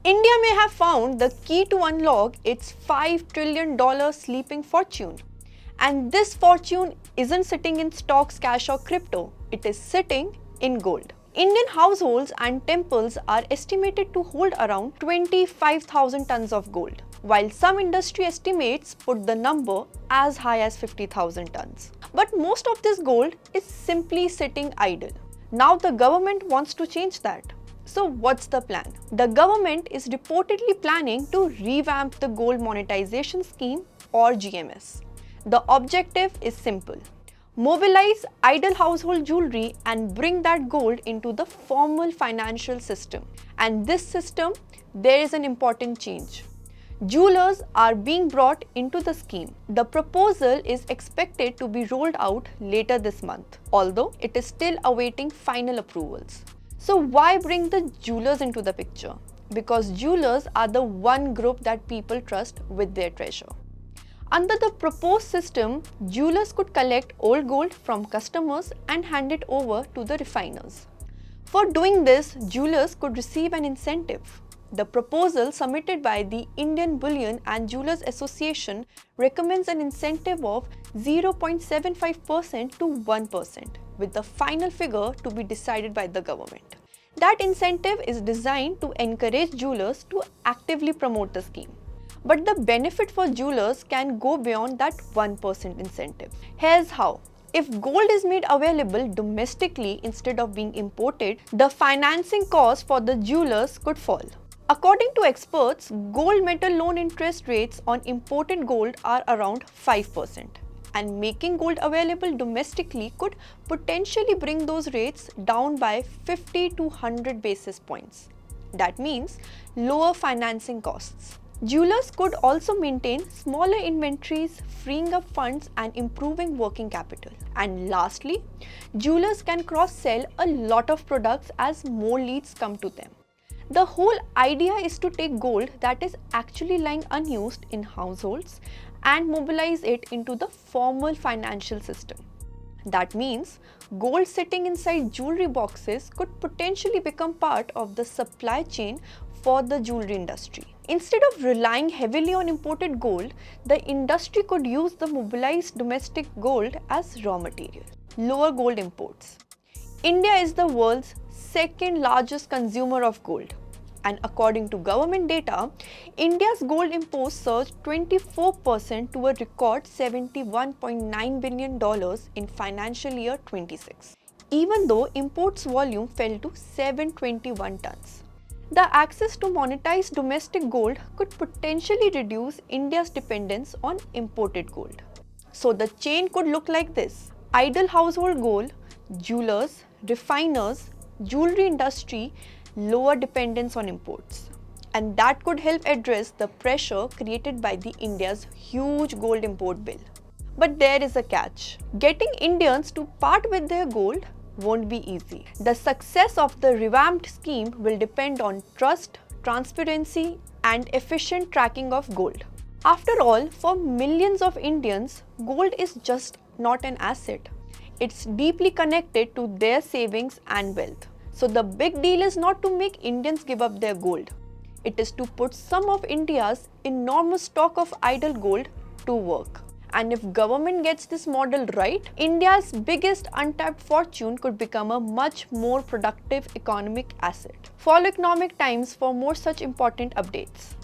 India may have found the key to unlock its $5 trillion sleeping fortune. And this fortune isn't sitting in stocks, cash, or crypto, it is sitting in gold. Indian households and temples are estimated to hold around 25,000 tons of gold, while some industry estimates put the number as high as 50,000 tons. But most of this gold is simply sitting idle. Now the government wants to change that. So what's the plan? The government is reportedly planning to revamp the Gold Monetization Scheme or GMS. The objective is simple. Mobilize idle household jewelry and bring that gold into the formal financial system. And this system, there is an important change. Jewelers are being brought into the scheme. The proposal is expected to be rolled out later this month, although it is still awaiting final approvals. So why bring the jewelers into the picture? Because jewelers are the one group that people trust with their treasure. Under the proposed system, jewelers could collect old gold from customers and hand it over to the refiners. For doing this, jewelers could receive an incentive. The proposal submitted by the Indian Bullion and Jewelers Association recommends an incentive of 0.75% to 1%, with the final figure to be decided by the government. That incentive is designed to encourage jewelers to actively promote the scheme. But the benefit for jewelers can go beyond that 1% incentive. Here's how. If gold is made available domestically instead of being imported, the financing cost for the jewelers could fall. According to experts, gold metal loan interest rates on imported gold are around 5%, and making gold available domestically could potentially bring those rates down by 50 to 100 basis points. That means lower financing costs. Jewelers could also maintain smaller inventories, freeing up funds and improving working capital. And lastly, jewelers can cross-sell a lot of products as more leads come to them. The whole idea is to take gold that is actually lying unused in households and mobilize it into the formal financial system. That means gold sitting inside jewelry boxes could potentially become part of the supply chain for the jewelry industry. Instead of relying heavily on imported gold, the industry could use the mobilized domestic gold as raw material. Lower gold imports. India is the world's second largest consumer of gold. And according to government data, India's gold imports surged 24% to a record $71.9 billion in financial year 26, even though imports volume fell to 721 tons. The access to monetized domestic gold could potentially reduce India's dependence on imported gold. So the chain could look like this: idle household gold, jewelers, refiners, jewelry industry, lower dependence on imports. And that could help address the pressure created by the India's huge gold import bill. But there is a catch. Getting Indians to part with their gold won't be easy. The success of the revamped scheme will depend on trust, transparency, and efficient tracking of gold. After all, for millions of Indians, gold is just not an asset. It's deeply connected to their savings and wealth. So the big deal is not to make Indians give up their gold. It is to put some of India's enormous stock of idle gold to work. And if government gets this model right, India's biggest untapped fortune could become a much more productive economic asset. Follow Economic Times for more such important updates.